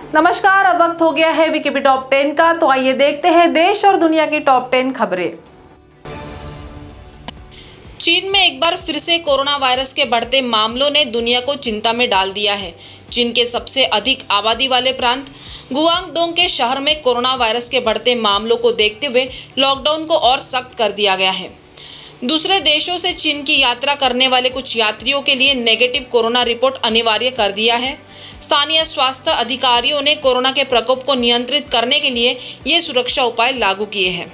नमस्कार, अब वक्त हो गया है विकीपी टॉप 10 का। तो आइए देखते हैं देश और दुनिया की टॉप 10 खबरें। चीन में एक बार फिर से कोरोना वायरस के बढ़ते मामलों ने दुनिया को चिंता में डाल दिया है। चीन के सबसे अधिक आबादी वाले प्रांत गुआंगडोंग के शहर में कोरोना वायरस के बढ़ते मामलों को देखते हुए लॉकडाउन को और सख्त कर दिया गया है। दूसरे देशों से चीन की यात्रा करने वाले कुछ यात्रियों के लिए नेगेटिव कोरोना रिपोर्ट अनिवार्य कर दिया है। स्थानीय स्वास्थ्य अधिकारियों ने कोरोना के प्रकोप को नियंत्रित करने के लिए ये सुरक्षा उपाय लागू किए हैं।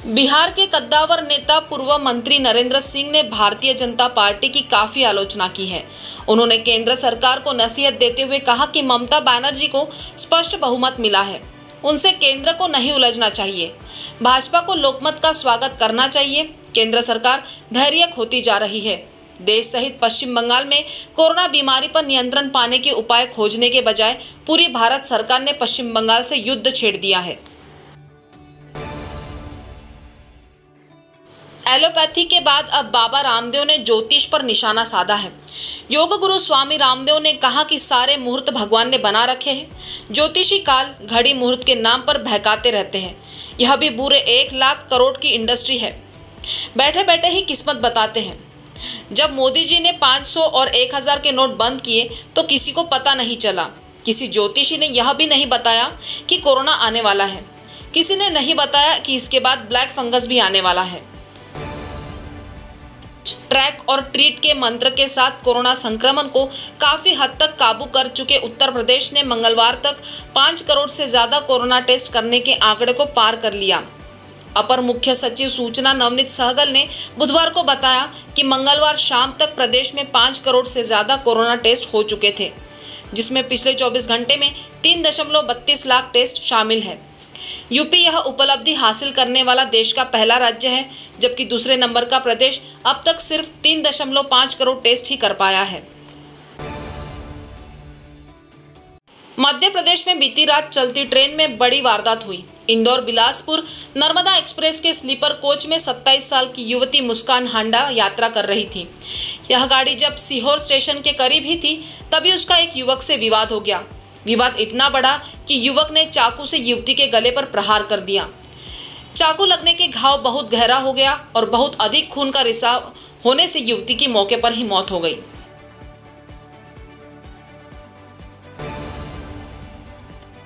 बिहार के कद्दावर नेता पूर्व मंत्री नरेंद्र सिंह ने भारतीय जनता पार्टी की काफी आलोचना की है। उन्होंने केंद्र सरकार को नसीहत देते हुए कहा कि ममता बनर्जी को स्पष्ट बहुमत मिला है, उनसे केंद्र को नहीं उलझना चाहिए। भाजपा को लोकमत का स्वागत करना चाहिए। केंद्र सरकार धैर्य खोती जा रही है। देश सहित पश्चिम बंगाल में कोरोना बीमारी पर नियंत्रण पाने के उपाय खोजने के बजाय पूरी भारत सरकार ने पश्चिम बंगाल से युद्ध छेड़ दिया है। एलोपैथी के बाद अब बाबा रामदेव ने ज्योतिष पर निशाना साधा है। योग गुरु स्वामी रामदेव ने कहा कि सारे मुहूर्त भगवान ने बना रखे हैं। ज्योतिषी काल घड़ी मुहूर्त के नाम पर बहकाते रहते हैं। यह भी बुरे 1 लाख करोड़ की इंडस्ट्री है। बैठे बैठे ही किस्मत बताते हैं। जब मोदी जी ने 500 और 1000 के नोट बंद किए तो किसी को पता नहीं चला। किसी ज्योतिषी ने यह भी नहीं बताया कि कोरोना आने वाला है। किसी ने नहीं बताया कि इसके बाद ब्लैक फंगस भी आने वाला है। ट्रैक और ट्रीट के मंत्र के साथ कोरोना संक्रमण को काफी हद तक काबू कर चुके उत्तर प्रदेश ने मंगलवार तक 5 करोड़ से ज्यादा कोरोना टेस्ट करने के आंकड़े को पार कर लिया। अपर मुख्य सचिव सूचना नवनीत सहगल ने बुधवार को बताया कि मंगलवार शाम तक प्रदेश में 5 करोड़ से ज्यादा कोरोना टेस्ट हो चुके थे, जिसमें पिछले 24 घंटे में 3.32 लाख टेस्ट शामिल है। यूपी यह उपलब्धि हासिल करने वाला देश का पहला राज्य है, जबकि दूसरे नंबर का प्रदेश अब तक सिर्फ 3.5 करोड़ टेस्ट ही कर पाया है। मध्य प्रदेश में बीती रात चलती ट्रेन में बड़ी वारदात हुई। इंदौर बिलासपुर नर्मदा एक्सप्रेस के स्लीपर कोच में 27 साल की युवती मुस्कान हांडा यात्रा कर रही थी। यह गाड़ी जब सीहोर स्टेशन के करीब ही थी, तभी उसका एक युवक से विवाद हो गया। विवाद इतना बड़ा कि युवक ने चाकू से युवती के गले पर प्रहार कर दिया। चाकू लगने के घाव बहुत गहरा हो गया और बहुत अधिक खून का रिसाव होने से युवती की मौके पर ही मौत हो गई।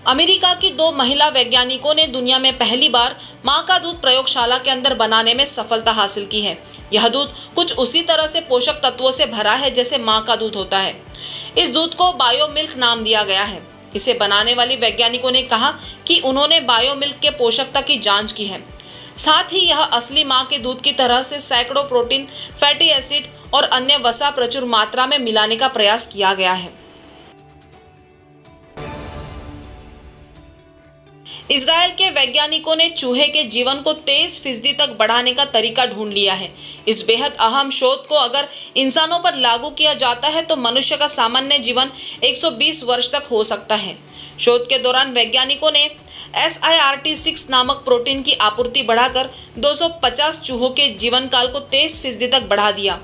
अमेरिका की 2 महिला वैज्ञानिकों ने दुनिया में पहली बार मां का दूध प्रयोगशाला के अंदर बनाने में सफलता हासिल की है। यह दूध कुछ उसी तरह से पोषक तत्वों से भरा है जैसे मां का दूध होता है। इस दूध को बायो मिल्क नाम दिया गया है। इसे बनाने वाली वैज्ञानिकों ने कहा कि उन्होंने बायो मिल्क के पोषकता की जांच की है। साथ ही यह असली मां के दूध की तरह से सैकड़ों प्रोटीन, फैटी एसिड और अन्य वसा प्रचुर मात्रा में मिलाने का प्रयास किया गया है। इजराइल के वैज्ञानिकों ने चूहे के जीवन को 23% तक बढ़ाने का तरीका ढूंढ लिया है। इस बेहद अहम शोध को अगर इंसानों पर लागू किया जाता है तो मनुष्य का सामान्य जीवन 120 वर्ष तक हो सकता है। शोध के दौरान वैज्ञानिकों ने SIRT6 नामक प्रोटीन की आपूर्ति बढ़ाकर 250 चूहों के जीवन काल को 23% तक बढ़ा दिया।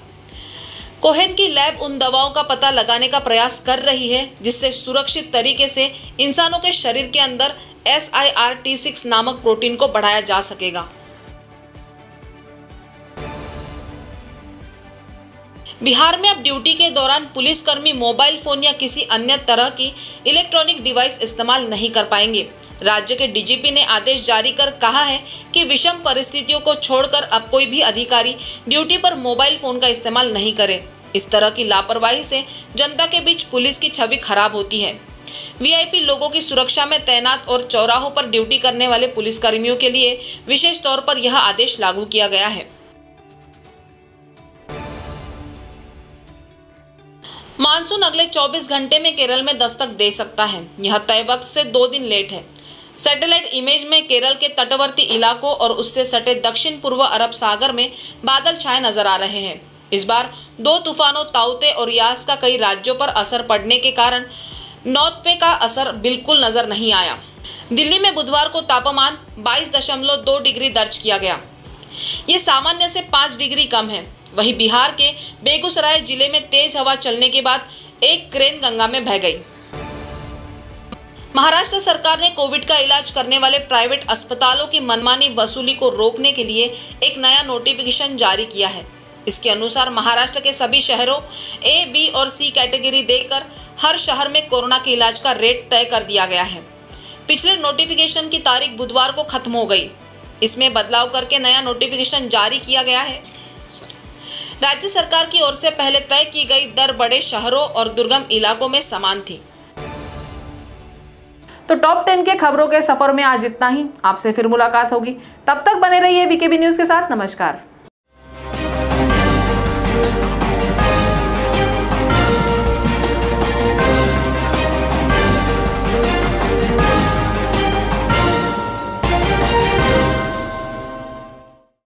कोहेन की लैब उन दवाओं का पता लगाने का प्रयास कर रही है जिससे सुरक्षित तरीके से इंसानों के शरीर के अंदर SIRT6 नामक प्रोटीन को बढ़ाया जा सकेगा। बिहार में अब ड्यूटी के दौरान पुलिसकर्मी मोबाइल फोन या किसी अन्य तरह की इलेक्ट्रॉनिक डिवाइस इस्तेमाल नहीं कर पाएंगे। राज्य के डीजीपी ने आदेश जारी कर कहा है कि विषम परिस्थितियों को छोड़कर अब कोई भी अधिकारी ड्यूटी पर मोबाइल फोन का इस्तेमाल नहीं करे। इस तरह की लापरवाही से जनता के बीच पुलिस की छवि खराब होती है। वीआईपी लोगों की सुरक्षा में तैनात और चौराहों पर ड्यूटी करने वाले पुलिसकर्मियों के लिए विशेष तौर पर यह आदेश लागू किया गया है। मानसून अगले 24 घंटे में केरल में दस्तक दे सकता है। यह तय वक्त से 2 दिन लेट है। सैटेलाइट इमेज में केरल के तटवर्ती इलाकों और उससे सटे दक्षिण पूर्व अरब सागर में बादल छाए नजर आ रहे हैं। इस बार 2 तूफानों ताउते और यास का कई राज्यों पर असर पड़ने के कारण नॉर्थ का असर बिल्कुल नजर नहीं आया। दिल्ली में बुधवार को तापमान 22.2 डिग्री दर्ज किया गया। ये सामान्य से 5 डिग्री कम है। वहीं बिहार के बेगूसराय जिले में तेज हवा चलने के बाद एक क्रेन गंगा में बह गई। महाराष्ट्र सरकार ने कोविड का इलाज करने वाले प्राइवेट अस्पतालों की मनमानी वसूली को रोकने के लिए एक नया नोटिफिकेशन जारी किया है। इसके अनुसार महाराष्ट्र के सभी शहरों ए, बी और सी कैटेगरी देकर हर शहर में कोरोना के इलाज का रेट तय कर दिया गया है। पिछले नोटिफिकेशन की तारीख बुधवार को खत्म हो गई। इसमें बदलाव करके नया नोटिफिकेशन जारी किया गया है। राज्य सरकार की ओर से पहले तय की गई दर बड़े शहरों और दुर्गम इलाकों में समान थी। तो टॉप 10 के खबरों के सफर में आज इतना ही। आपसे फिर मुलाकात होगी, तब तक बने रहिए वीकेबी न्यूज के साथ। नमस्कार।